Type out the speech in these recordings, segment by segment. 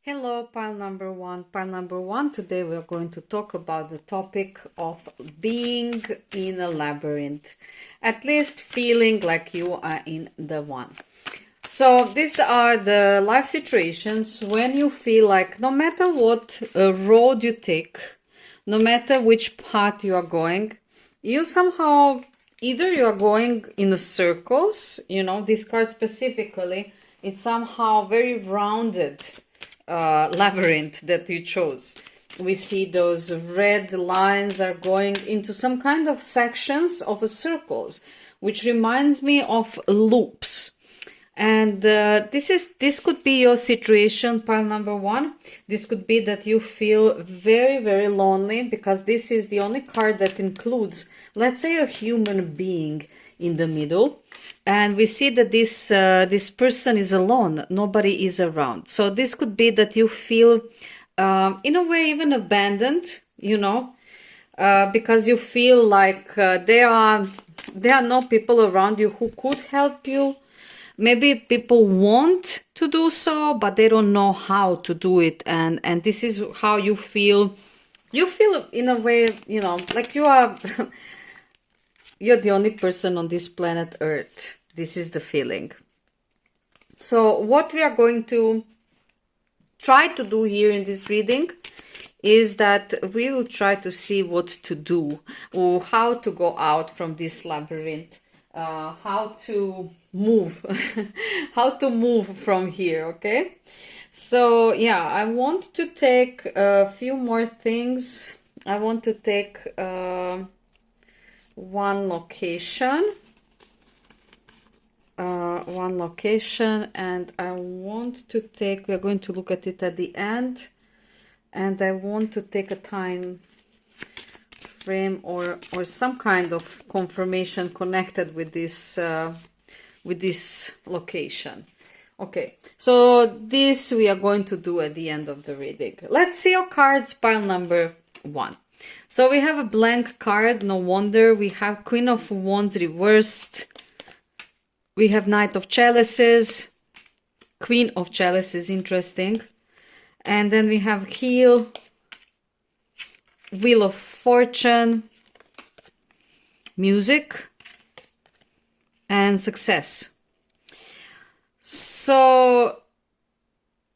Hello, pile number one. Pile number one, today we are going to talk about the topic of being in a labyrinth. At least feeling like you are in the one. So these are the life situations when you feel like no matter what road you take, no matter which path you are going, you somehow, either you are going in the circles, this card specifically, it's somehow very rounded labyrinth that you chose. We see those red lines are going into some kind of sections of circles, which reminds me of loops. And this could be your situation, pile number one. This could be that you feel very, very lonely because this is the only card that includes, let's say, a human being in the middle. And we see that this person is alone. Nobody is around. So this could be that you feel, in a way, even abandoned, because you feel like there are no people around you who could help you. Maybe people want to do so, but they don't know how to do it. And this is how you feel. You feel in a way, like you are... You're the only person on this planet Earth. This is the feeling. So what we are going to try to do here in this reading is that we will try to see what to do or how to go out from this labyrinth, how to move, how to move from here, okay? So yeah, I want to take a few more things. I want to take... one location, and I want to take, we're going to look at it at the end, and I want to take a time frame or some kind of confirmation connected with this location. Okay, so this we are going to do at the end of the reading. Let's see your cards, pile number one. So we have a blank card, no wonder. We have Queen of Wands reversed. We have Knight of Chalices. Queen of Chalices, interesting. And then we have Heel. Wheel of Fortune. Music. And Success. So...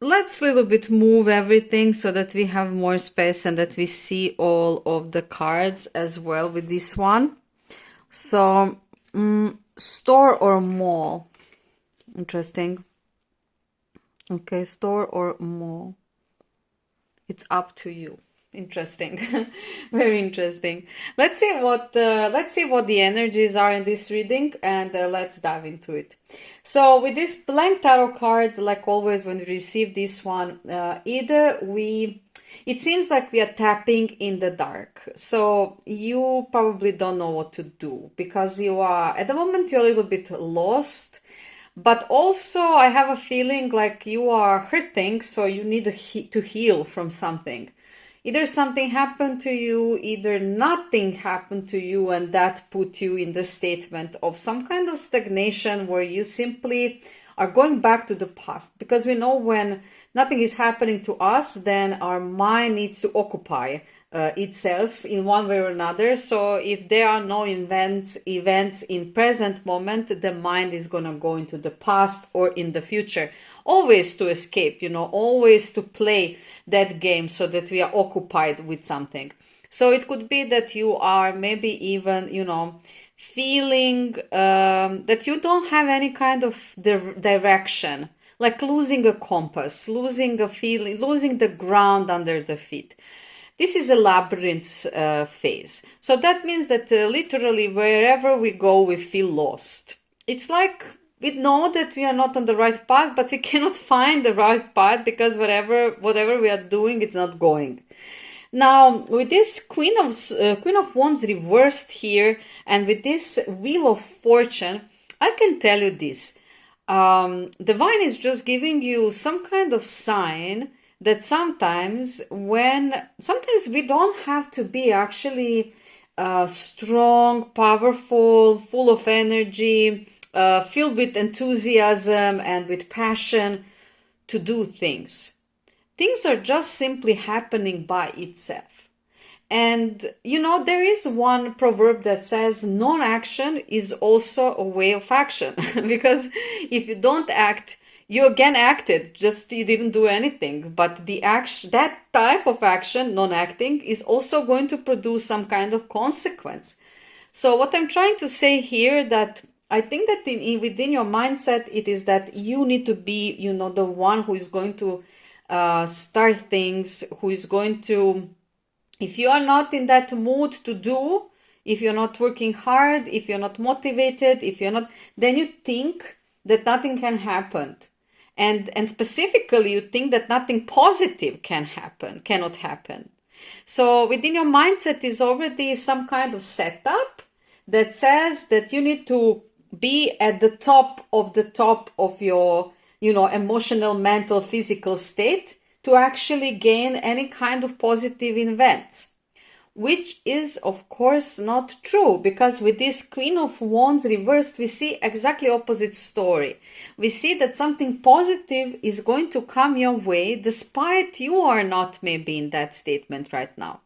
let's a little bit move everything so that we have more space and that we see all of the cards as well with this one. So, store or mall? Interesting. Okay, store or mall? It's up to you. Interesting. Very interesting. Let's see what the energies are in this reading, and let's dive into it. So with this blank tarot card, like always when we receive this one, it seems like we are tapping in the dark. So you probably don't know what to do because you are, at the moment, you're a little bit lost. But also I have a feeling like you are hurting, so you need to heal from something. Either something happened to you, either nothing happened to you, and that put you in the statement of some kind of stagnation where you simply are going back to the past. Because we know when nothing is happening to us, then our mind needs to occupy itself in one way or another. So if there are no events in present moment, the mind is going to go into the past or in the future. Always to escape, always to play that game so that we are occupied with something. So it could be that you are maybe even, feeling that you don't have any kind of direction, like losing a compass, losing a feeling, losing the ground under the feet. This is a labyrinth phase. So that means that literally wherever we go, we feel lost. It's like we know that we are not on the right path, but we cannot find the right path because whatever we are doing, it's not going. Now, with this Queen of Wands reversed here, and with this Wheel of Fortune, I can tell you this. Divine is just giving you some kind of sign that sometimes we don't have to be actually strong, powerful, full of energy, filled with enthusiasm and with passion to do things. things are just simply happening by itself. And there is one proverb that says non-action is also a way of action. Because if you don't act, you again acted, just you didn't do anything. But the action, that type of action, non-acting, is also going to produce some kind of consequence. So what I'm trying to say here, that I think that within your mindset, it is that you need to be, the one who is going to start things, who is going to, if you are not in that mood to do, if you're not working hard, if you're not motivated, if you're not, then you think that nothing can happen. And specifically, you think that nothing positive cannot happen. So within your mindset is already some kind of setup that says that you need to be at the top of your, emotional, mental, physical state to actually gain any kind of positive events, which is of course not true, because with this Queen of Wands reversed, we see exactly opposite story. We see that something positive is going to come your way despite you are not maybe in that statement right now.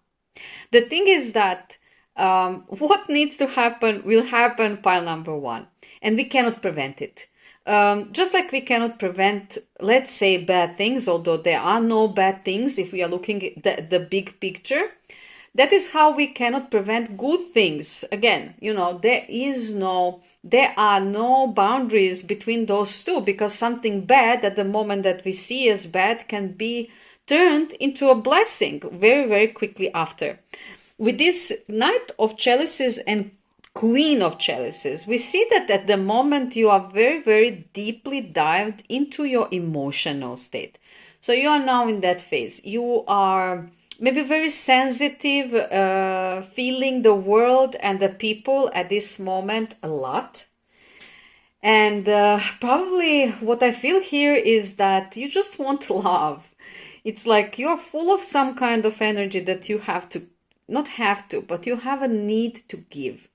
The thing is that what needs to happen will happen, pile number one, and we cannot prevent it. Just like we cannot prevent, let's say, bad things, although there are no bad things if we are looking at the big picture. That is how we cannot prevent good things. Again, there are no boundaries between those two, because something bad at the moment that we see as bad can be turned into a blessing very, very quickly after. With this Knight of Chalices and Queen of Chalices, we see that at the moment you are very, very deeply dived into your emotional state. So you are now in that phase. You are maybe very sensitive, feeling the world and the people at this moment a lot. And probably what I feel here is that you just want love. It's like you're full of some kind of energy that you have to, not have to, but you have a need to give.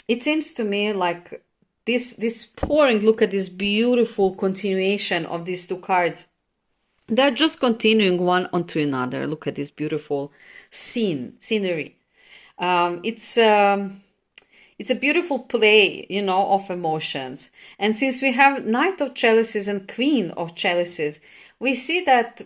It seems to me like this pouring, look at this beautiful continuation of these two cards. They're just continuing one onto another. Look at this beautiful scenery. It's a beautiful play, of emotions. And since we have Knight of Chalices and Queen of Chalices, we see that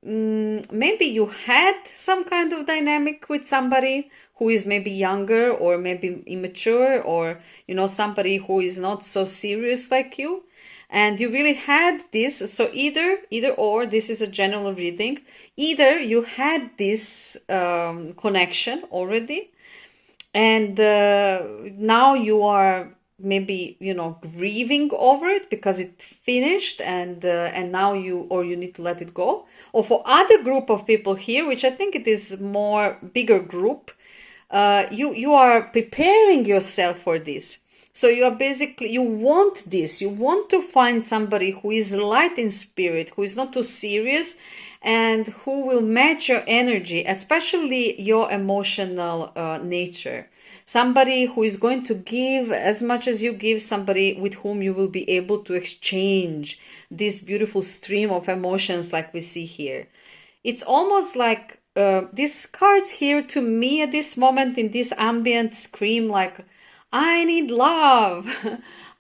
maybe you had some kind of dynamic with somebody who is maybe younger or maybe immature, or somebody who is not so serious like you, and you really had this. So either or, this is a general reading. Either you had this connection already, and now you are maybe grieving over it because it finished, and now you need to let it go. Or for other group of people here, which I think it is more bigger group, you are preparing yourself for this. So you are basically, you want this, you want to find somebody who is light in spirit, who is not too serious, and who will match your energy, especially your emotional nature. Somebody who is going to give as much as you give, somebody with whom you will be able to exchange this beautiful stream of emotions like we see here. It's almost like these cards here to me at this moment in this ambient scream like, I need love.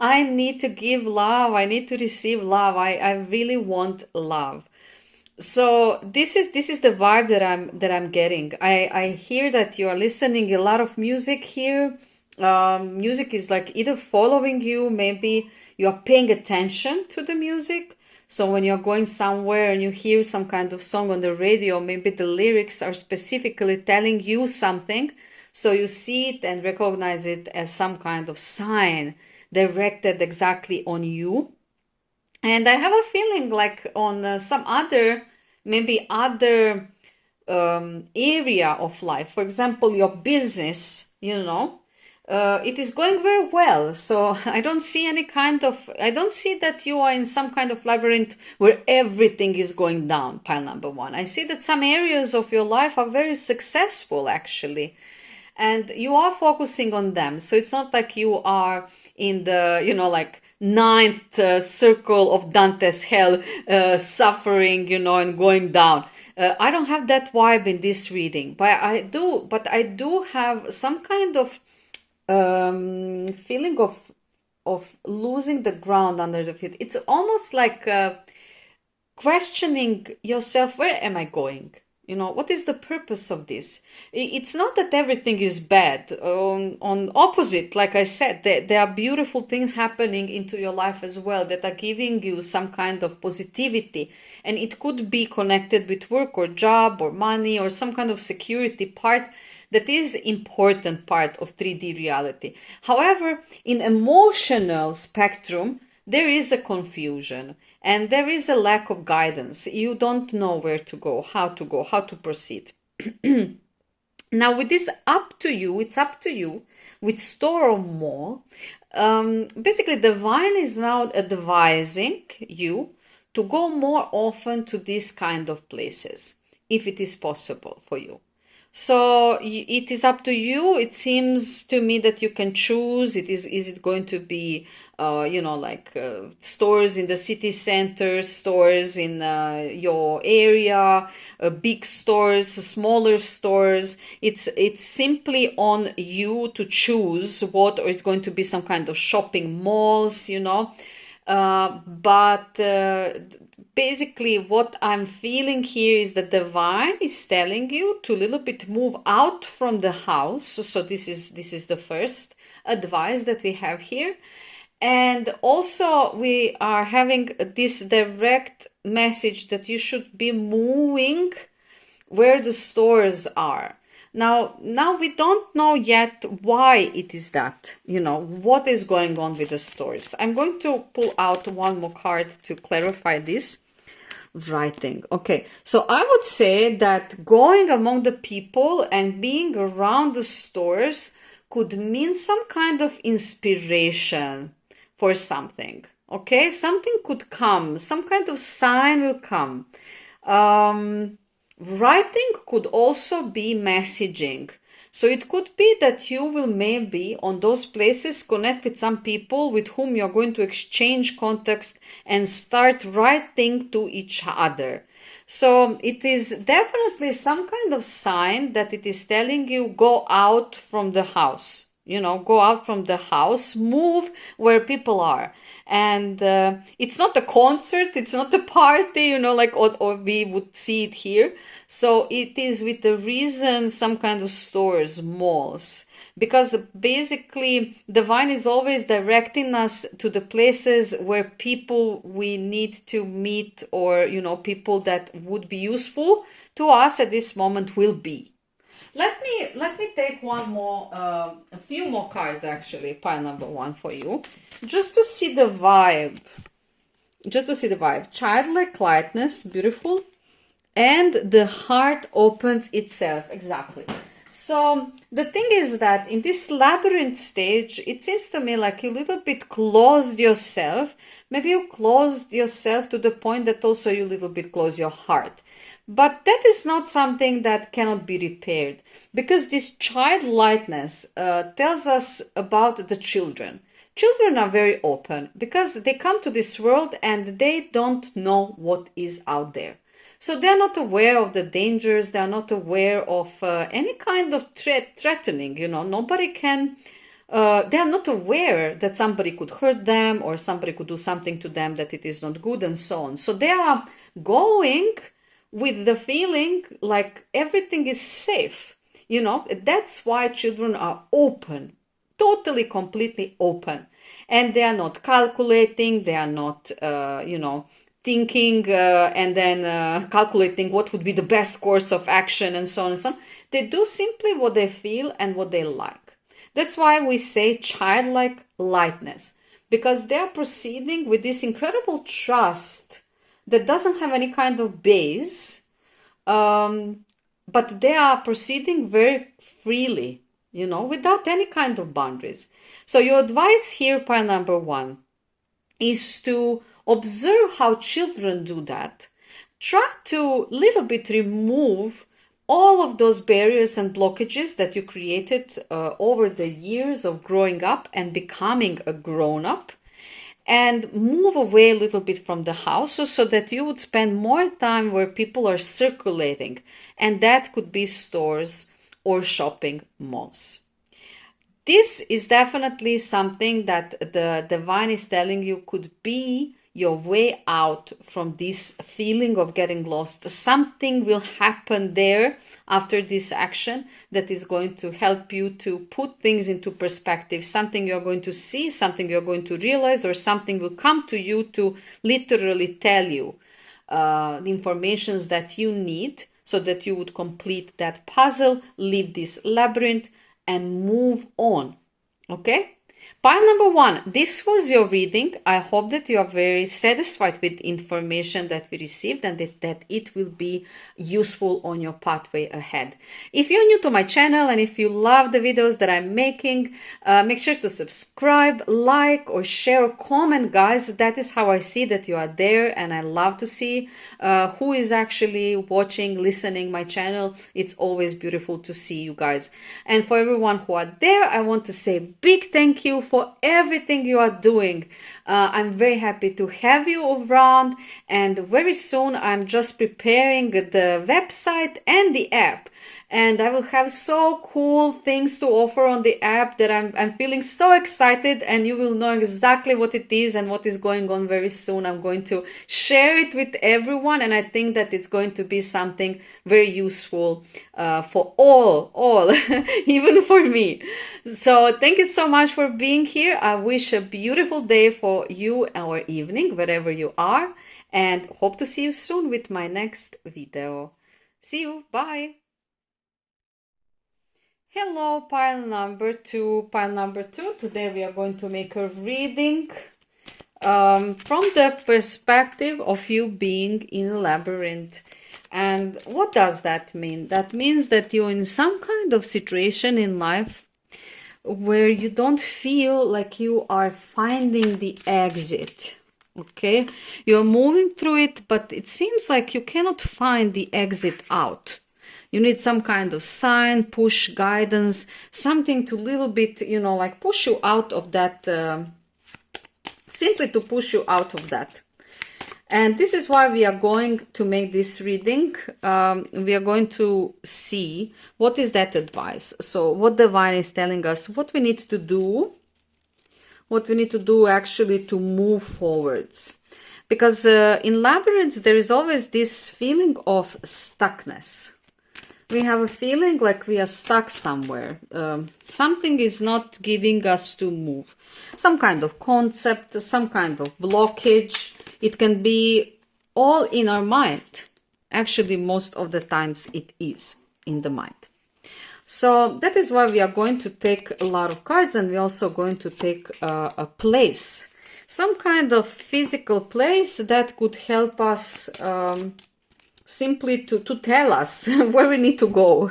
I need to give love. I need to receive love. I really want love. So this is the vibe that I'm getting. I hear that you are listening a lot of music here. Music is like either following you, maybe you are paying attention to the music. So when you're going somewhere and you hear some kind of song on the radio, maybe the lyrics are specifically telling you something. So you see it and recognize it as some kind of sign directed exactly on you. And I have a feeling like on some other, maybe other area of life, for example, your business, it is going very well. So I don't see that you are in some kind of labyrinth where everything is going down, pile number one. I see that some areas of your life are very successful, actually. And you are focusing on them. So it's not like you are in the, like ninth circle of Dante's hell, suffering, and going down. I don't have that vibe in this reading, but I do have some kind of feeling of losing the ground under the feet. It's almost like questioning yourself, where am I going? What is the purpose of this? It's not that everything is bad. On opposite, like I said, there are beautiful things happening into your life as well that are giving you some kind of positivity. And it could be connected with work or job or money or some kind of security part that is important part of 3D reality. However, in emotional spectrum, there is a confusion and there is a lack of guidance. You don't know where to go, how to proceed. Now with this, it's up to you with store or mall. Basically, the divine is now advising you to go more often to these kind of places, if it is possible for you. So it is up to you. It seems to me that you can choose. Is it going to be, stores in the city center, stores in your area, big stores, smaller stores. It's simply on you to choose what, or it's going to be some kind of shopping malls, basically what I'm feeling here is that the divine is telling you to a little bit move out from the house. So this is the first advice that we have here. And also we are having this direct message that you should be moving where the stores are. Now we don't know yet why it is that, what is going on with the stores. I'm going to pull out one more card to clarify this. Writing. Okay, so I would say that going among the people and being around the stores could mean some kind of inspiration for something. Okay, something could come, some kind of sign will come. Writing could also be messaging. So it could be that you will maybe on those places connect with some people with whom you're going to exchange contacts and start writing to each other. So it is definitely some kind of sign that it is telling you go out from the house. Go out from the house, move where people are. And it's not a concert, it's not a party, or we would see it here. So it is with the reason, some kind of stores, malls. Because basically, divine is always directing us to the places where people we need to meet, or, people that would be useful to us at this moment will be. Let me take one more, a few more cards actually, pile number 1 for you, just to see the vibe. Childlike lightness, beautiful, and the heart opens itself. Exactly. So the thing is that in this labyrinth stage, it seems to me like you a little bit closed yourself. Maybe you closed yourself to the point that also you a little bit close your heart. But that is not something that cannot be repaired, because this childlikeness tells us about the children. Children are very open because they come to this world and they don't know what is out there. So they are not aware of the dangers. They are not aware of any kind of threatening. Nobody can. They are not aware that somebody could hurt them or somebody could do something to them that it is not good and so on. So they are going with the feeling like everything is safe. That's why children are open, totally, completely open. And they are not calculating, they are not, thinking and then calculating what would be the best course of action and so on and so on. They do simply what they feel and what they like. That's why we say childlike lightness, because they are proceeding with this incredible trust that doesn't have any kind of base, but they are proceeding very freely, without any kind of boundaries. So your advice here, pile number 1, is to observe how children do that. Try to little bit remove all of those barriers and blockages that you created over the years of growing up and becoming a grown-up. and move away a little bit from the house so that you would spend more time where people are circulating, and that could be stores or shopping malls. This is definitely something that the divine is telling you could be your way out from this feeling of getting lost. Something will happen there after this action that is going to help you to put things into perspective. Something you're going to see, something you're going to realize, or something will come to you to literally tell you the informations that you need so that you would complete that puzzle, leave this labyrinth, and move on. Okay? Pile number 1, this was your reading. I hope that you are very satisfied with the information that we received and that it will be useful on your pathway ahead. If you're new to my channel and if you love the videos that I'm making, make sure to subscribe, like, or share, or comment, guys. That is how I see that you are there, and I love to see who is actually watching, listening my channel. It's always beautiful to see you guys. And for everyone who are there, I want to say big thank you for everything you are doing. I'm very happy to have you around, and very soon I'm just preparing the website and the app, and I will have so cool things to offer on the app that I'm feeling so excited, and you will know exactly what it is and what is going on very soon. I'm going to share it with everyone, and I think that it's going to be something very useful for all even for me. So thank you so much for being here. I wish a beautiful day for you or evening wherever you are, and hope to see you soon with my next video. See you. Bye. Hello, pile number 2. Pile number 2. Today we are going to make a reading from the perspective of you being in a labyrinth. And what does that mean? That means that you're in some kind of situation in life where you don't feel like you are finding the exit. Okay? You're moving through it, but it seems like you cannot find the exit out. You need some kind of sign, push, guidance, something to little bit, you know, like push you out of that, simply to push you out of that. And this is why we are going to make this reading. We are going to see what is that advice. So what the divine is telling us, what we need to do, actually to move forwards. Because in labyrinths, there is always this feeling of stuckness. We have a feeling like we are stuck somewhere. Something is not giving us to move. Some kind of concept, some kind of blockage. It can be all in our mind. Actually, most of the times it is in the mind. So that is why we are going to take a lot of cards, and we're also going to take a place. Some kind of physical place that could help us simply to tell us where we need to go,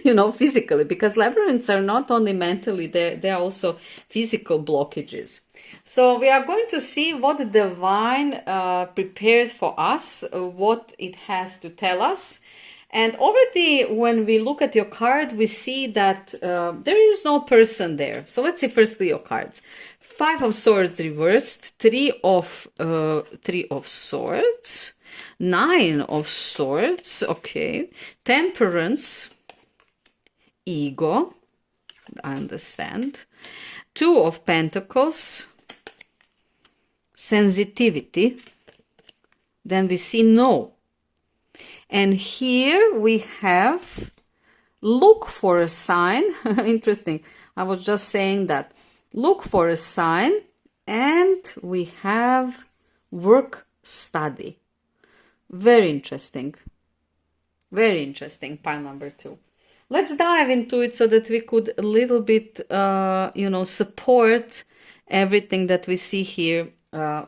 you know, physically, because labyrinths are not only mentally, they're also physical blockages. So we are going to see what the divine prepared for us, what it has to tell us. And already when we look at your card, we see that there is no person there. So let's see firstly your cards. 5 of Swords reversed, 3 of Swords, 9 of Swords, okay, Temperance, Ego, I understand, 2 of Pentacles, Sensitivity, then we see No. And here we have look for a sign. Interesting. I was just saying that. Look for a sign, and we have work, study. Very interesting. Very interesting, pile number 2. Let's dive into it so that we could a little bit, you know, support everything that we see here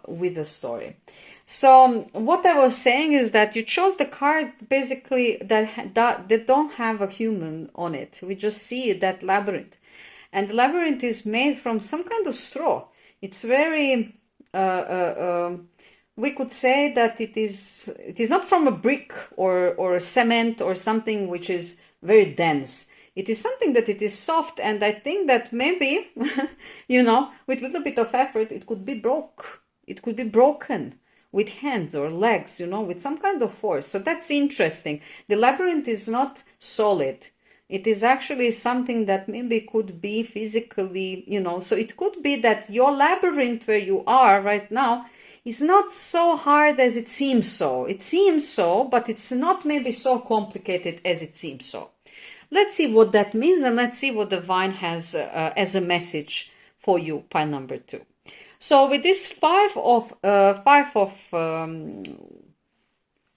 with the story. So what I was saying is that you chose the card basically that don't have a human on it. We just see that labyrinth. And the labyrinth is made from some kind of straw. It's very, we could say that it is not from a brick or a cement or something which is very dense. It is something that it is soft, and I think that maybe, you know, with a little bit of effort, it could be broke. It could be broken with hands or legs, with some kind of force. So that's interesting. The labyrinth is not solid. It is actually something that maybe could be physically, so it could be that your labyrinth where you are right now is not so hard as it seems so. It seems so, but it's not maybe so complicated as it seems so. Let's see what that means, and let's see what the divine has as a message for you, pile number 2. So with this oh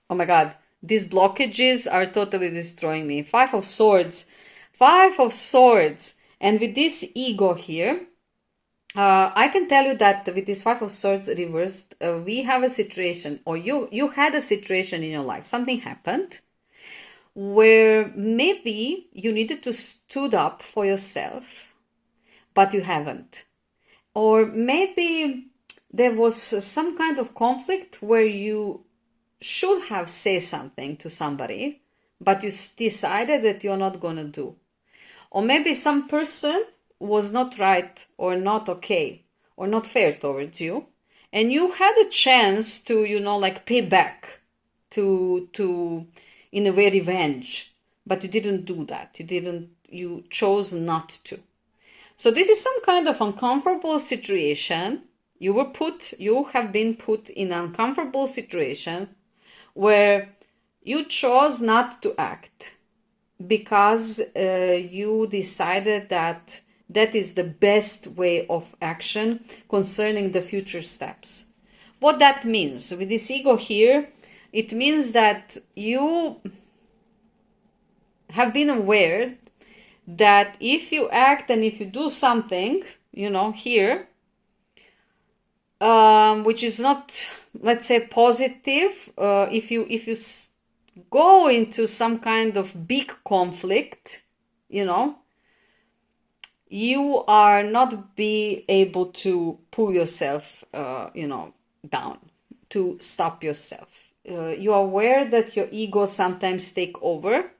my God, these blockages are totally destroying me. 5 of Swords. 5 of Swords. And with this ego here, I can tell you that with this 5 of Swords reversed, we have a situation, or you had a situation in your life. Something happened where maybe you needed to stood up for yourself, but you haven't. Or maybe there was some kind of conflict where you should have said something to somebody, but you decided that you're not going to do. Or maybe some person was not right or not okay or not fair towards you, and you had a chance to, pay back, to in a way have, but you didn't do that. You chose not to. So this is some kind of uncomfortable situation. You have been put in an uncomfortable situation where you chose not to act because you decided that is the best way of action concerning the future steps. What that means with this ego here, it means that you have been aware that if you act and if you do something, here, which is not, let's say, positive, if you go into some kind of big conflict, you are not be able to pull yourself, down, to stop yourself. You are aware that your ego sometimes take over,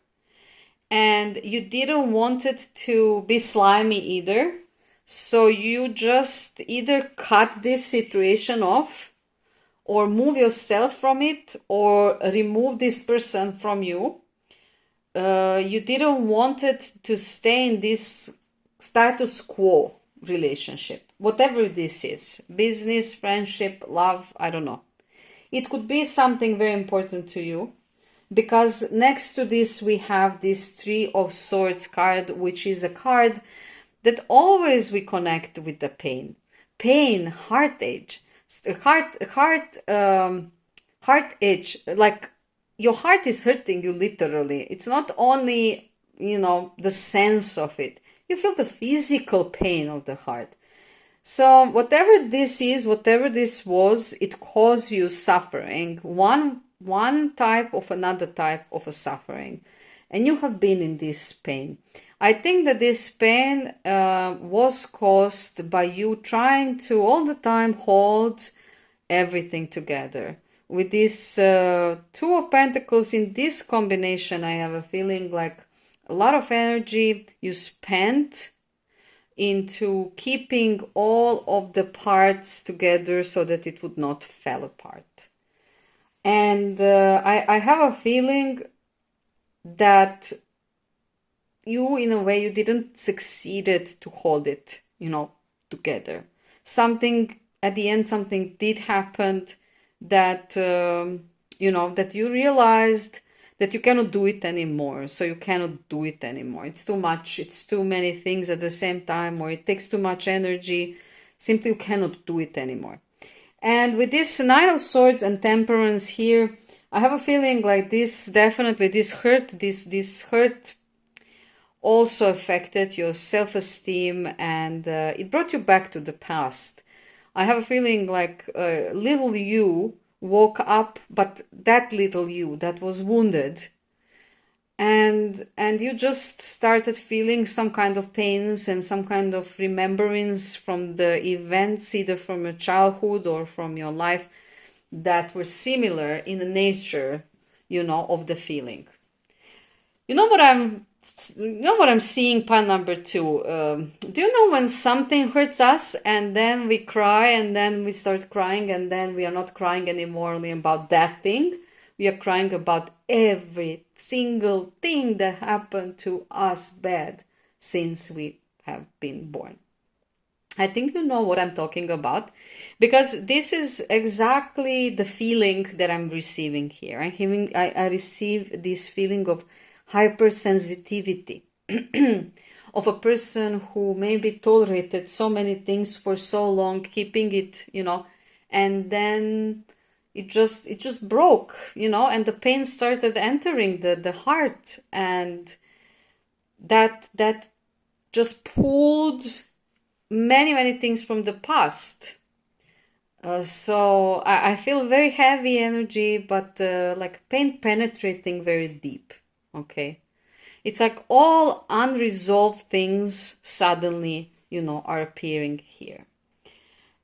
and you didn't want it to be slimy either. So you just either cut this situation off or move yourself from it or remove this person from you. You didn't want it to stay in this status quo relationship, whatever this is, business, friendship, love, I don't know. It could be something very important to you, because next to this we have this 3 of Swords card, which is a card that always we connect with the pain, heart edge, heart edge, like your heart is hurting you literally. It's not only, the sense of it. You feel the physical pain of the heart. So whatever this is, whatever this was, it caused you suffering. One type of another type of a suffering. And you have been in this pain. I think that this pain was caused by you trying to all the time hold everything together. With this 2 of Pentacles in this combination, I have a feeling like a lot of energy you spent into keeping all of the parts together so that it would not fall apart. And I have a feeling that you, in a way, you didn't succeeded to hold it, together. Something, at the end, something did happen that, that you realized that you cannot do it anymore. So you cannot do it anymore. It's too much. It's too many things at the same time, or it takes too much energy. Simply you cannot do it anymore. And with this 9 of Swords and Temperance here, I have a feeling like this, definitely this hurt also affected your self-esteem, and it brought you back to the past. I have a feeling like little you woke up, but that little you that was wounded, and you just started feeling some kind of pains and some kind of remembrance from the events, either from your childhood or from your life, that were similar in the nature, of the feeling. You know what I'm you know what I'm seeing, pile number 2? Do you know when something hurts us and then we cry and then we start crying and then we are not crying anymore only about that thing? We are crying about every single thing that happened to us bad since we have been born. I think you know what I'm talking about, because this is exactly the feeling that I'm receiving here. I receive this feeling of hypersensitivity of a person who maybe tolerated so many things for so long, keeping it, and then it just broke, and the pain started entering the heart, and that just pulled many things from the past. So I feel very heavy energy, but like pain penetrating very deep. Okay, it's like all unresolved things suddenly, are appearing here.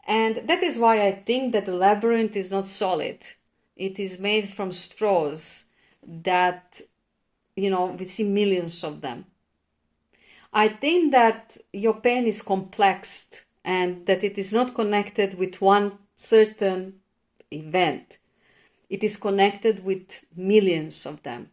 And that is why I think that the labyrinth is not solid. It is made from straws that, we see millions of them. I think that your pain is complex and that it is not connected with one certain event. It is connected with millions of them.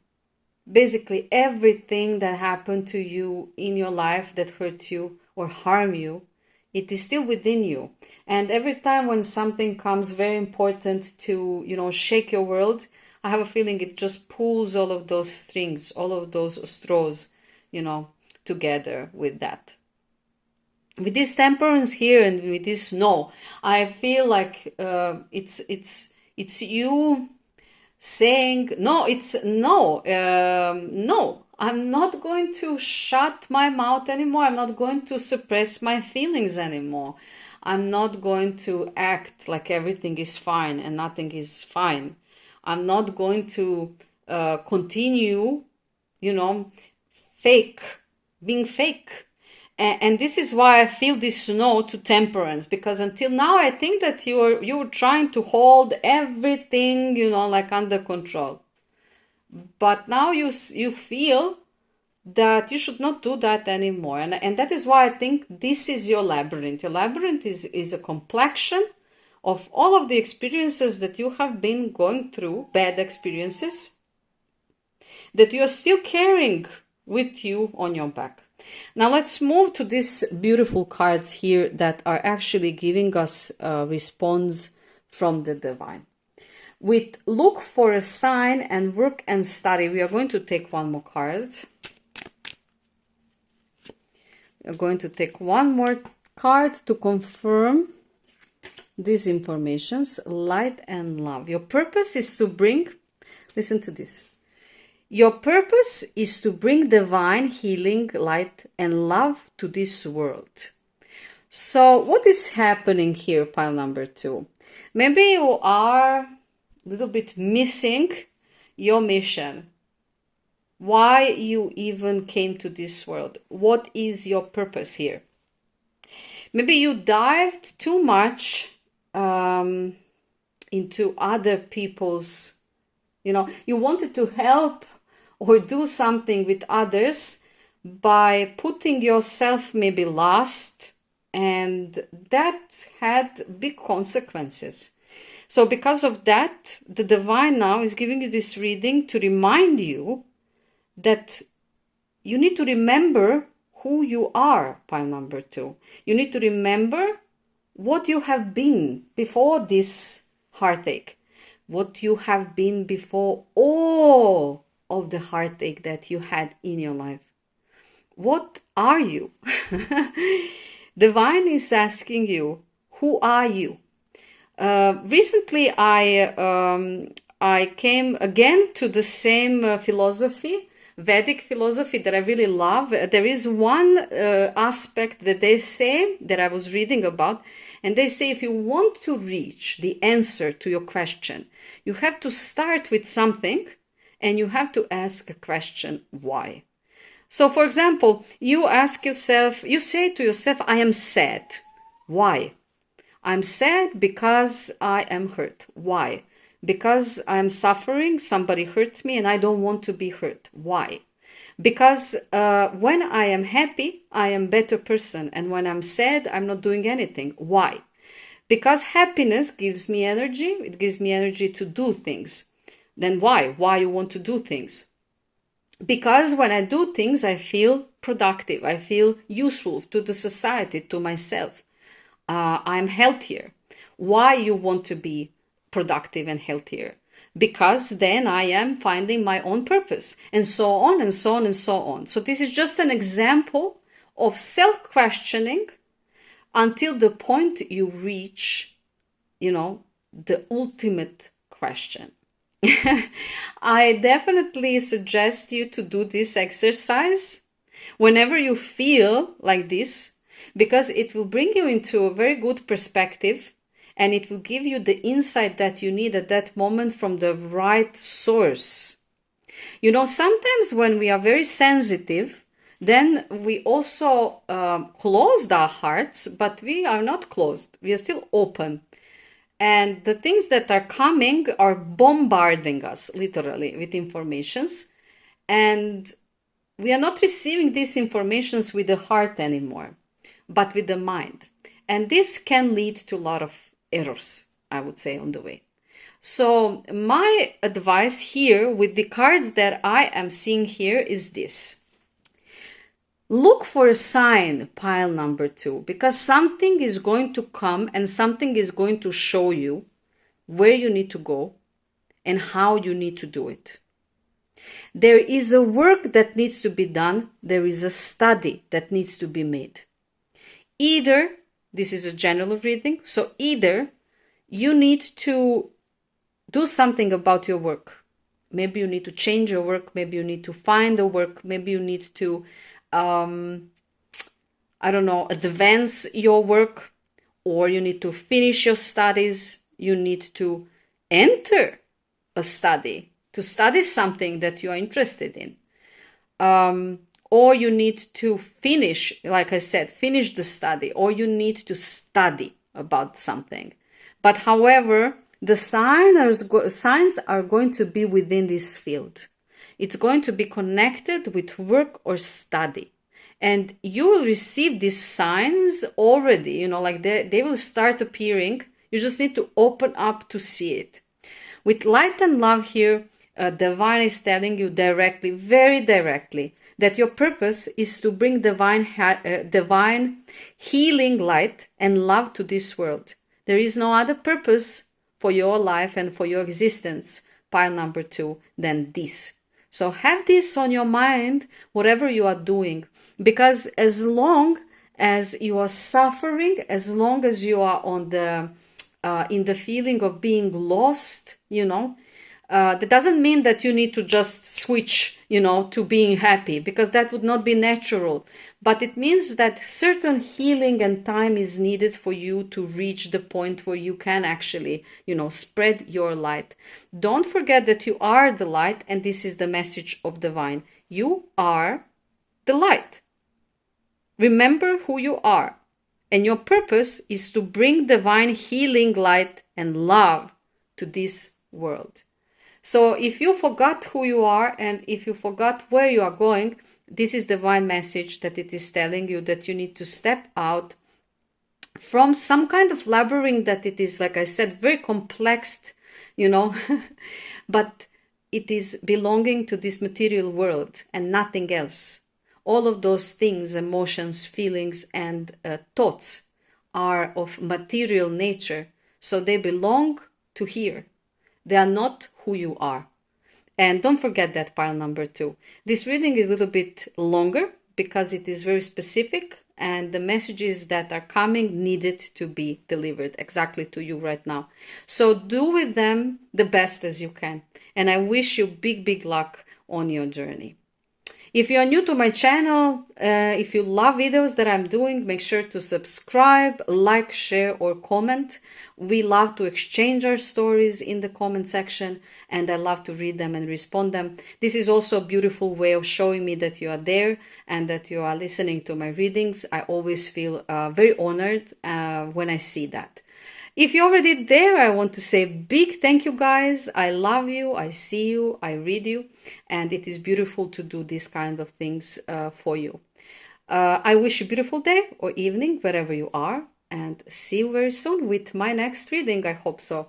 Basically, everything that happened to you in your life that hurt you or harm you, it is still within you. And every time when something comes very important to, shake your world, I have a feeling it just pulls all of those strings, all of those straws, together with that. With this temperance here and with this snow, I feel like it's you saying no. I'm not going to shut my mouth anymore. I'm not going to suppress my feelings anymore. I'm not going to act like everything is fine and nothing is fine. I'm not going to continue, being fake. And this is why I feel this no to temperance, because until now I think that you're trying to hold everything, like under control. But now you feel that you should not do that anymore. And that is why I think this is your labyrinth. Your labyrinth is a complexion of all of the experiences that you have been going through, bad experiences, that you are still carrying with you on your back. Now let's move to these beautiful cards here that are actually giving us a response from the divine. With look for a sign and work and study, we are going to take one more card. We are going to take one more card to confirm these informations. Light and love. Your purpose is to bring, listen to this. Your purpose is to bring divine healing, light, and love to this world. So what is happening here, pile number 2? Maybe you are a little bit missing your mission. Why you even came to this world? What is your purpose here? Maybe you dived too much into other people's, you wanted to help or do something with others by putting yourself maybe last, and that had big consequences. So because of that, the divine now is giving you this reading to remind you that you need to remember who you are, pile number 2. You need to remember what you have been before this heartache, what you have been before all of the heartache that you had in your life. What are you? Divine is asking you, who are you? Recently, I came again to the same philosophy, Vedic philosophy, that I really love. There is one aspect that they say, that I was reading about, and they say if you want to reach the answer to your question, you have to start with something and you have to ask a question, why? So for example, you ask yourself, you say to yourself, I am sad. Why? I'm sad because I am hurt. Why? Because I'm suffering, somebody hurt me and I don't want to be hurt. Why? Because when I am happy, I am a better person. And when I'm sad, I'm not doing anything. Why? Because happiness gives me energy. It gives me energy to do things. Then why? Why you want to do things? Because when I do things, I feel productive. I feel useful to the society, to myself. I'm healthier. Why you want to be productive and healthier? Because then I am finding my own purpose, and so on and so on and so on. So this is just an example of self-questioning until the point you reach, the ultimate question. I definitely suggest you to do this exercise whenever you feel like this, because it will bring you into a very good perspective, and it will give you the insight that you need at that moment from the right source. Sometimes when we are very sensitive, then we also closed our hearts, but we are not closed. We are still open. And the things that are coming are bombarding us, literally, with informations. And we are not receiving these informations with the heart anymore, but with the mind. And this can lead to a lot of errors, I would say, on the way. So my advice here with the cards that I am seeing here is this. Look for a sign, pile number 2, because something is going to come and something is going to show you where you need to go and how you need to do it. There is a work that needs to be done. There is a study that needs to be made. Either, this is a general reading, so either you need to do something about your work. Maybe you need to change your work. Maybe you need to find a work. Maybe you need to advance your work, or you need to finish your studies. You need to enter a study, to study something that you are interested in. Or you need to finish, like I said, finish the study, or you need to study about something. But however, the signs are going to be within this field. It's going to be connected with work or study. And you will receive these signs already, they will start appearing. You just need to open up to see it. With light and love here, Divine is telling you directly, very directly, that your purpose is to bring divine healing light and love to this world. There is no other purpose for your life and for your existence, pile number 2, than this. So have this on your mind, whatever you are doing, because as long as you are suffering, as long as you are on in the feeling of being lost, that doesn't mean that you need to just switch, to being happy, because that would not be natural. But it means that certain healing and time is needed for you to reach the point where you can actually, spread your light. Don't forget that you are the light, and this is the message of Divine. You are the light. Remember who you are. And your purpose is to bring divine healing light and love to this world. So if you forgot who you are and if you forgot where you are going, this is divine message that it is telling you that you need to step out from some kind of labyrinth that it is, like I said, very complex, but it is belonging to this material world and nothing else. All of those things, emotions, feelings, and thoughts are of material nature. So they belong to here. They are not who you are. And don't forget that, pile number 2. This reading is a little bit longer because it is very specific, and the messages that are coming needed to be delivered exactly to you right now. So do with them the best as you can. And I wish you big, big luck on your journey. If you are new to my channel, if you love videos that I'm doing, make sure to subscribe, like, share, or comment. We love to exchange our stories in the comment section, and I love to read them and respond them. This is also a beautiful way of showing me that you are there and that you are listening to my readings. I always feel very honored when I see that. If you're already there, I want to say big thank you, guys. I love you, I see you, I read you, and it is beautiful to do these kind of things for you. I wish you a beautiful day or evening, wherever you are, and see you very soon with my next reading. I hope so.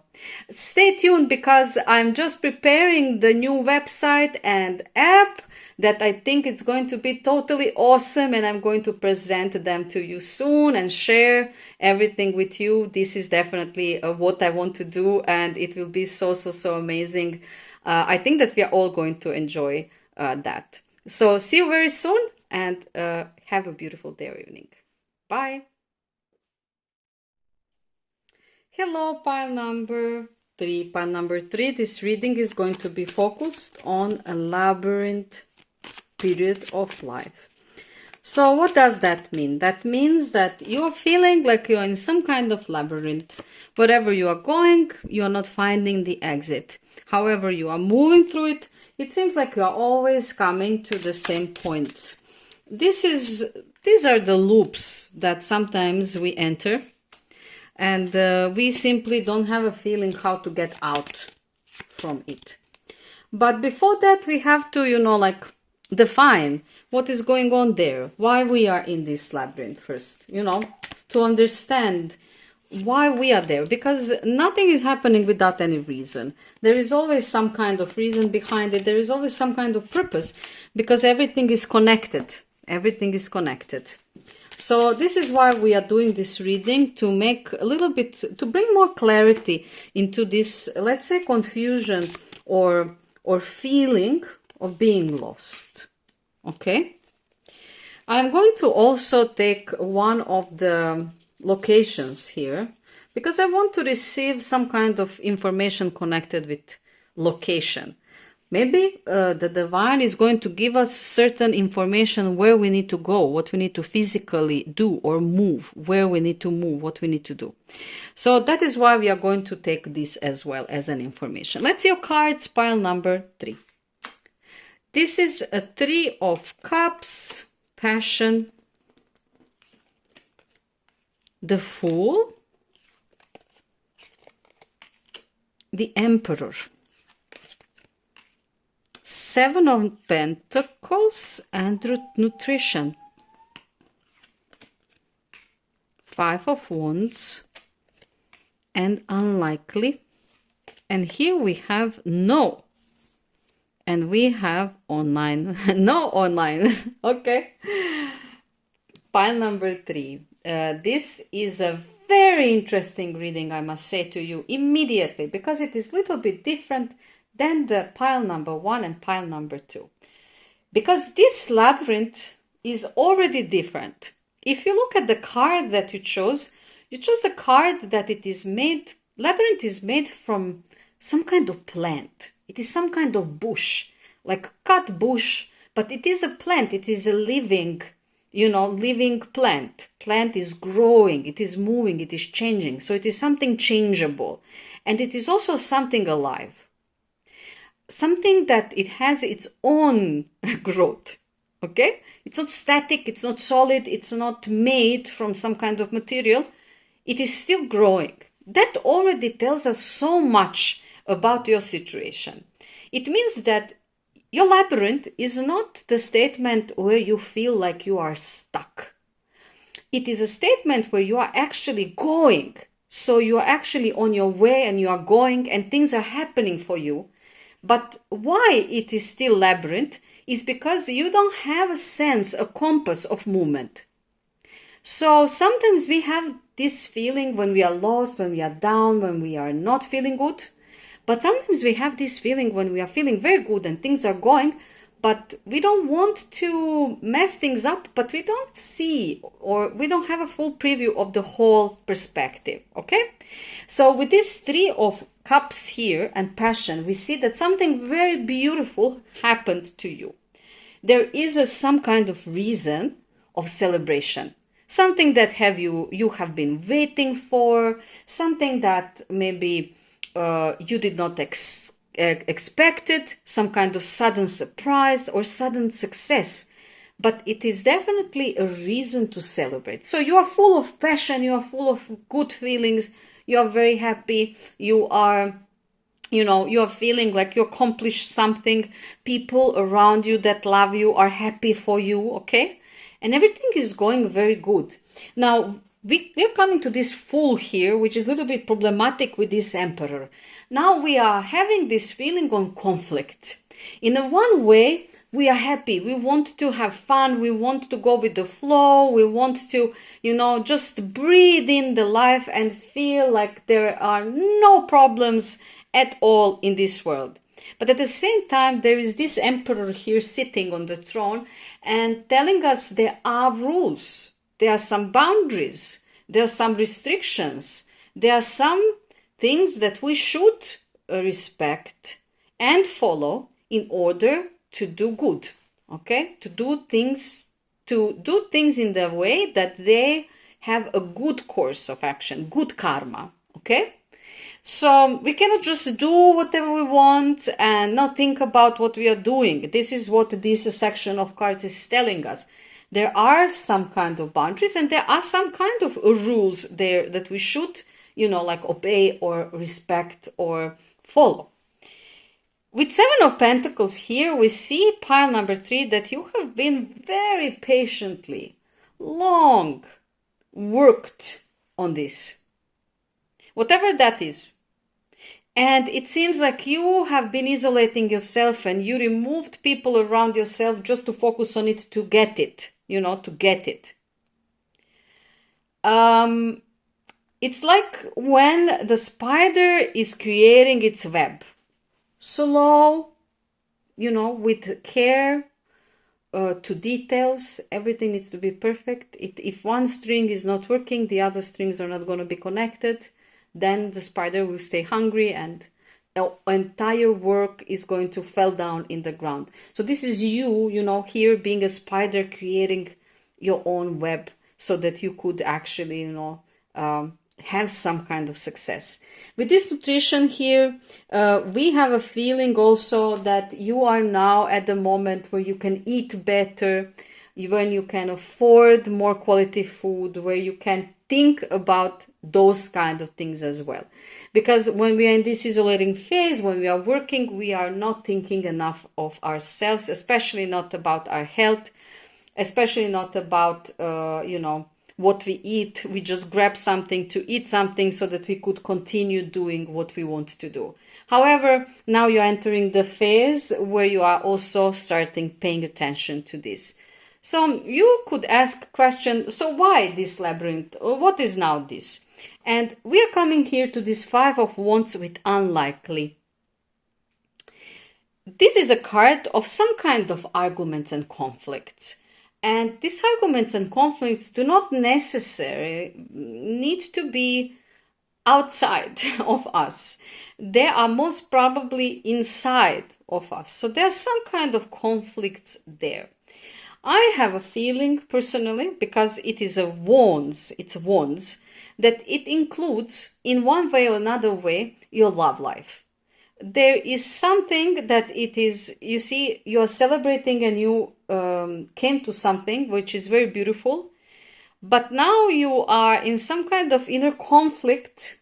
Stay tuned because I'm just preparing the new website and app that I think it's going to be totally awesome, and I'm going to present them to you soon and share everything with you. This is definitely what I want to do, and it will be so amazing. I think that we are all going to enjoy that. So see you very soon, and have a beautiful day or evening. Bye. Hello, pile number 3. Pile number 3, this reading is going to be focused on a labyrinth period of life. So what does that mean? That means that you are feeling like you're in some kind of labyrinth. Wherever you are going, you are not finding the exit. However you are moving through it, it seems like you are always coming to the same points. These are the loops that sometimes we enter, and we simply don't have a feeling how to get out from it. But before that, we have to, define what is going on there, why we are in this labyrinth first, to understand why we are there, because nothing is happening without any reason. There is always some kind of reason behind it. There is always some kind of purpose, because everything is connected. Everything is connected. So this is why we are doing this reading, to make a little bit, to bring more clarity into this, let's say, confusion or feeling of being lost. Okay? I'm going to also take one of the locations here, because I want to receive some kind of information connected with location. Maybe the divine is going to give us certain information where we need to go, what we need to physically do or move, where we need to move, what we need to do. So that is why we are going to take this as well as an information. Let's see your cards, pile number 3. This is a 3 of Cups, Passion, the Fool, the Emperor, 7 of Pentacles, and Nutrition, 5 of Wands, and Unlikely. And here we have No. And we have Online. No online. Okay. Pile number 3. This is a very interesting reading, I must say to you immediately, because it is a little bit different than the pile number 1 and pile number 2. Because this labyrinth is already different. If you look at the card that you chose the card that it is made, labyrinth is made from some kind of plant. It is some kind of bush, like cut bush, but it is a plant. It is a living, living plant. Plant is growing, it is moving, it is changing. So it is something changeable. And it is also something alive. Something that it has its own growth. Okay? It's not static, it's not solid, it's not made from some kind of material. It is still growing. That already tells us so much about your situation. It means that your labyrinth is not the statement where you feel like you are stuck. It is a statement where you are actually going. So you are actually on your way and you are going and things are happening for you. But why it is still labyrinth is because you don't have a sense, a compass of movement. So sometimes we have this feeling when we are lost, when we are down, when we are not feeling good. But sometimes we have this feeling when we are feeling very good and things are going, but we don't want to mess things up, but we don't see or we don't have a full preview of the whole perspective, okay? So with this 3 of Cups here and Passion, we see that something very beautiful happened to you. There is some kind of reason of celebration. Something that you have been waiting for, something that maybe you did not expect it, some kind of sudden surprise or sudden success. But it is definitely a reason to celebrate. So you are full of passion, you are full of good feelings, you are very happy, you are, you know, you are feeling like you accomplished something, people around you that love you are happy for you, okay? And everything is going very good. Now, we're coming to this Fool here, which is a little bit problematic with this Emperor. Now we are having this feeling on conflict. In a one way, we are happy. We want to have fun. We want to go with the flow. We want to, you know, just breathe in the life and feel like there are no problems at all in this world. But at the same time, there is this Emperor here sitting on the throne and telling us there are rules. There are some boundaries. There are some restrictions. There are some things that we should respect and follow in order to do good, okay? To do things in the way that they have a good course of action, good karma, okay? So we cannot just do whatever we want and not think about what we are doing. This is what this section of cards is telling us. There are some kind of boundaries and there are some kind of rules there that we should, you know, like obey or respect or follow. With Seven of Pentacles here, we see pile number 3 that you have been very patiently, long worked on this. Whatever that is. And it seems like you have been isolating yourself and you removed people around yourself just to focus on it to get it, you know, to get it. It's like when the spider is creating its web. Slow, you know, with care to details. Everything needs to be perfect. If one string is not working, the other strings are not going to be connected. Then the spider will stay hungry and the entire work is going to fall down in the ground. So this is you, you know, here being a spider creating your own web so that you could actually, you know, have some kind of success. With this nutrition here, we have a feeling also that you are now at the moment where you can eat better, when you can afford more quality food, where you can think about those kind of things as well. Because when we are in this isolating phase, when we are working, we are not thinking enough of ourselves, especially not about our health, especially not about, you know, what we eat. We just grab something to eat something so that we could continue doing what we want to do. However, now you're entering the phase where you are also starting paying attention to this. So you could ask question, so why this labyrinth? Or what is now this? And we are coming here to this Five of Wands with unlikely. This is a card of some kind of arguments and conflicts. And these arguments and conflicts do not necessarily need to be outside of us. They are most probably inside of us. So there's some kind of conflicts there. I have a feeling personally, because it is a wands, it's wands, that it includes in one way or another way your love life. There is something that it is, you see, you are celebrating and you came to something which is very beautiful, but now you are in some kind of inner conflict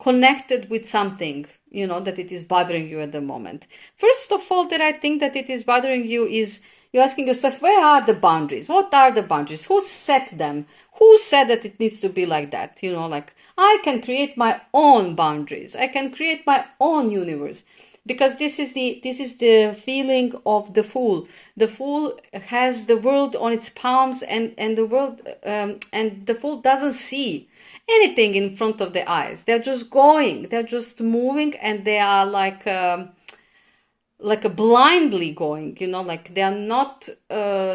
connected with something, you know, that it is bothering you at the moment. First of all, that I think that it is bothering you is you're asking yourself, where are the boundaries? What are the boundaries? Who set them? Who said that it needs to be like that? You know, like, I can create my own boundaries. I can create my own universe. Because this is the feeling of the Fool. The Fool has the world on its palms, and the world and the Fool doesn't see anything in front of the eyes. They're just going. They're just moving, and they are like a blindly going, you know, like they are not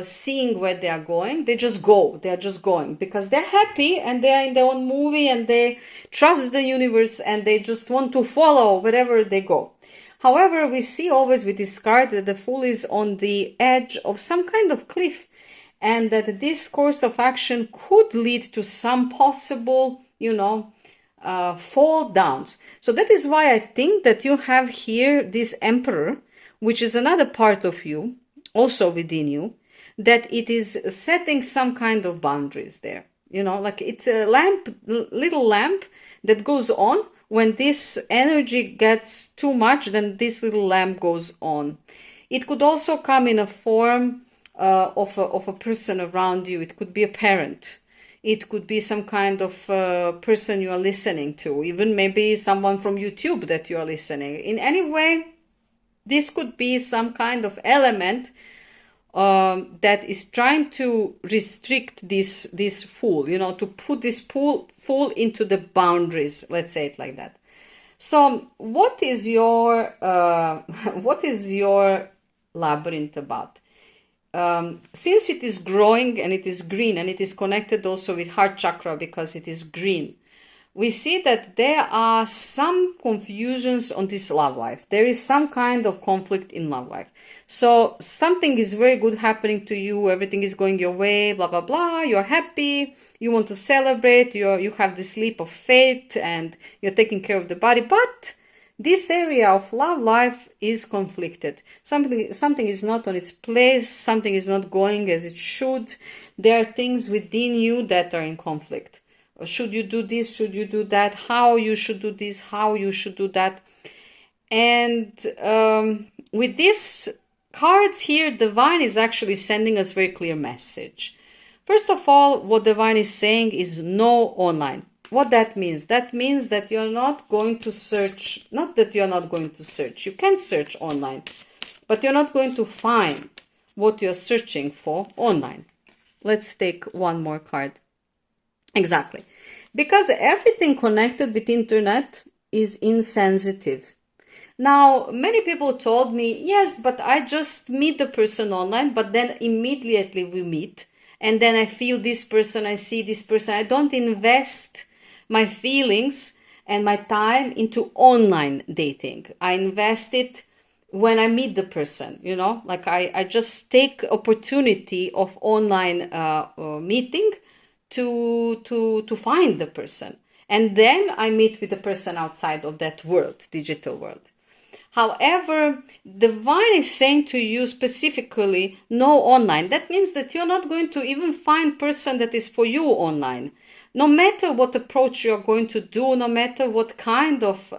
seeing where they are going. They just go. They are just going because they're happy and they are in their own movie and they trust the universe and they just want to follow wherever they go. However, we see always with this card that the Fool is on the edge of some kind of cliff, and that this course of action could lead to some possible, you know, fall downs. So that is why I think that you have here this Emperor, which is another part of you, also within you, that it is setting some kind of boundaries there. You know, like it's a lamp, little lamp that goes on. When this energy gets too much, then this little lamp goes on. It could also come in a form of a person around you. It could be a parent. It could be some kind of person you are listening to, even maybe someone from YouTube that you are listening. In any way, this could be some kind of element that is trying to restrict this fool, to put this fool into the boundaries. Let's say it like that. So, what is your labyrinth about? Since it is growing and it is green and it is connected also with heart chakra because it is green, we see that there are some confusions on this love life. There is some kind of conflict in love life. So something is very good happening to you. Everything is going your way, blah, blah, blah. You're happy. You want to celebrate. You have this leap of faith and you're taking care of the body. But this area of love life is conflicted. Something is not on its place. Something is not going as it should. There are things within you that are in conflict. Should you do this? Should you do that? How you should do this? How you should do that? And with these cards here, Divine is actually sending us very clear message. First of all, what Divine is saying is no online. What that means? That means that you're not going to search. Not that you're not going to search. You can search online, but you're not going to find what you're searching for online. Let's take one more card. Exactly. Because everything connected with internet is insensitive. Now, many people told me, yes, but I just meet the person online, but then immediately we meet. And then I feel this person, I see this person. I don't invest my feelings and my time into online dating. I invest it when I meet the person, like I just take opportunity of online meeting to find the person. And then I meet with the person outside of that world, digital world. However, Divine is saying to you specifically, no online. That means that you're not going to even find person that is for you online. No matter what approach you're going to do, no matter what kind of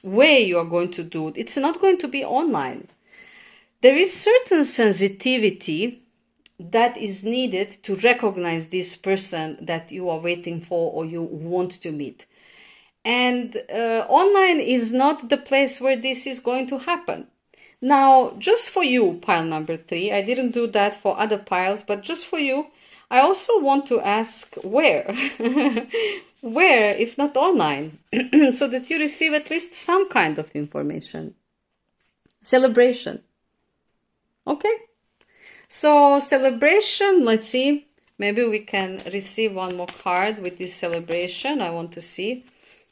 way you're going to do it, it's not going to be online. There is certain sensitivity that is needed to recognize this person that you are waiting for or you want to meet. And online is not the place where this is going to happen. Now, just for you, pile number 3, I didn't do that for other piles, but just for you, I also want to ask where? Where, if not online, so that you receive at least some kind of information. Celebration. Okay. So celebration, let's see. Maybe we can receive one more card with this celebration. I want to see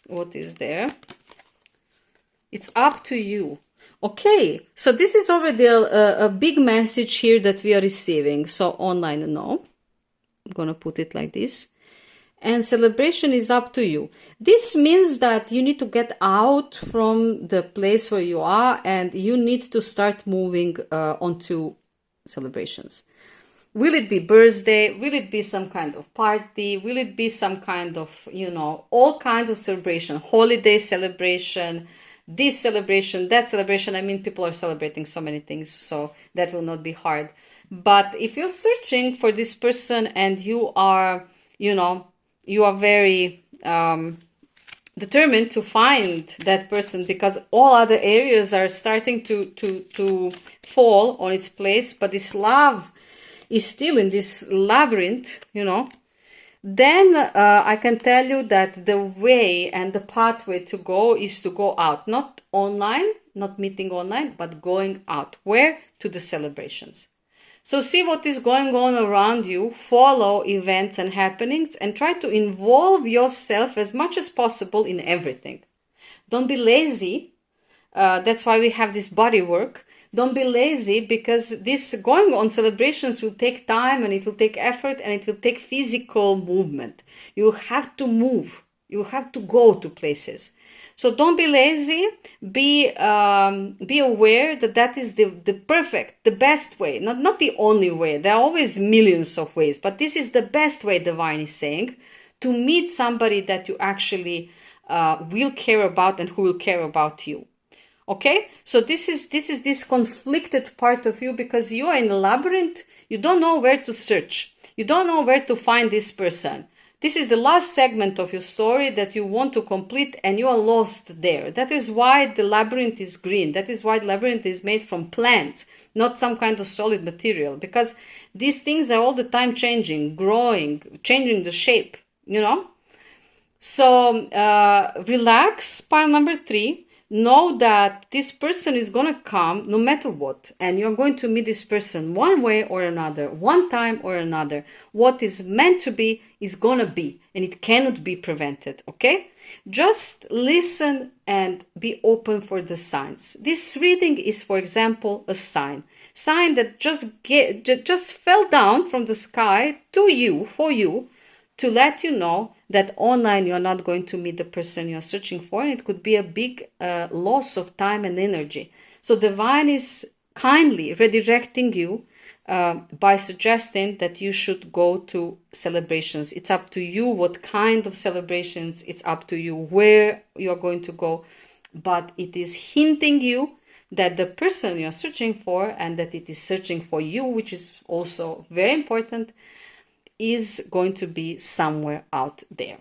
what is there. It's up to you. Okay, so this is already a big message here that we are receiving. So online, no. I'm going to put it like this. And celebration is up to you. This means that you need to get out from the place where you are and you need to start moving onto celebrations. Will it be birthday? Will it be some kind of party? Will it be some kind of, all kinds of celebration, holiday celebration, this celebration, that celebration? I mean, people are celebrating so many things, so that will not be hard. But if you're searching for this person and you are, you are very determined to find that person because all other areas are starting to fall on its place, but this love is still in this labyrinth, then I can tell you that the way and the pathway to go is to go out, not online, not meeting online, but going out. Where? To the celebrations. So see what is going on around you, follow events and happenings, and try to involve yourself as much as possible in everything. Don't be lazy. That's why we have this body work. Don't be lazy, because this going on celebrations will take time and it will take effort and it will take physical movement. You have to move. You have to go to places. So don't be lazy. Be aware that that is the perfect, the best way. Not the only way. There are always millions of ways, but this is the best way, Divine is saying, to meet somebody that you actually will care about and who will care about you. Okay, so this is this conflicted part of you, because you are in a labyrinth. You don't know where to search. You don't know where to find this person. This is the last segment of your story that you want to complete, and you are lost there. That is why the labyrinth is green. That is why the labyrinth is made from plants, not some kind of solid material, because these things are all the time changing, growing, changing the shape, you know. So relax, pile number 3. Know that this person is going to come no matter what, and you're going to meet this person one way or another, one time or another. What is meant to be is going to be, and it cannot be prevented, okay? Just listen and be open for the signs. This reading is, for example, a sign that just fell down from the sky to you, for you, to let you know that online you're not going to meet the person you're searching for, and it could be a big loss of time and energy. So divine is kindly redirecting you by suggesting that you should go to celebrations. It's up to you what kind of celebrations, it's up to you where you're going to go, but it is hinting you that the person you're searching for, and that it is searching for you, which is also very important, is going to be somewhere out there.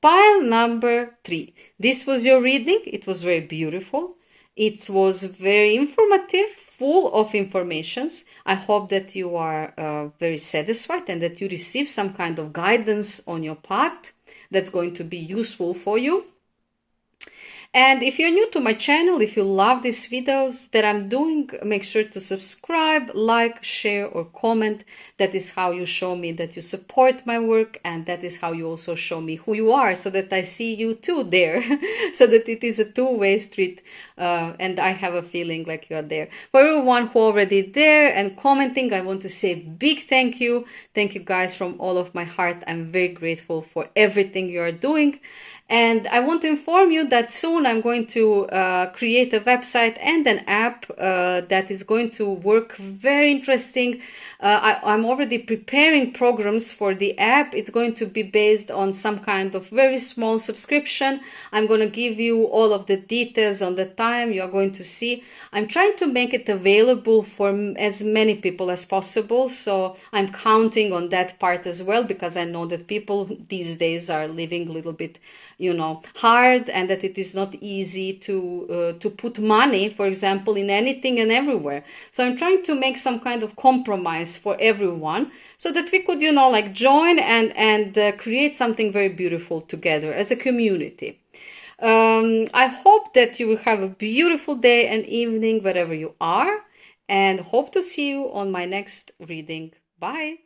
Pile number 3. This was your reading. It was very beautiful. It was very informative, full of informations. I hope that you are very satisfied and that you receive some kind of guidance on your path that's going to be useful for you. And if you're new to my channel, if you love these videos that I'm doing, make sure to subscribe, like, share, or comment. That is how you show me that you support my work, and that is how you also show me who you are, so that I see you too there, so that it is a two-way street, and I have a feeling like you are there. For everyone who already there and commenting, I want to say big thank you. Thank you guys from all of my heart. I'm very grateful for everything you are doing. And I want to inform you that soon I'm going to create a website and an app that is going to work very interesting. I'm already preparing programs for the app. It's going to be based on some kind of very small subscription. I'm going to give you all of the details on the time you're going to see. I'm trying to make it available for as many people as possible. So I'm counting on that part as well, because I know that people these days are living a little bit, you know, hard, and that it is not easy to put money, for example, in anything and everywhere. So I'm trying to make some kind of compromise for everyone, so that we could, you know, like join and create something very beautiful together as a community. I hope that you will have a beautiful day and evening wherever you are, and hope to see you on my next reading. Bye.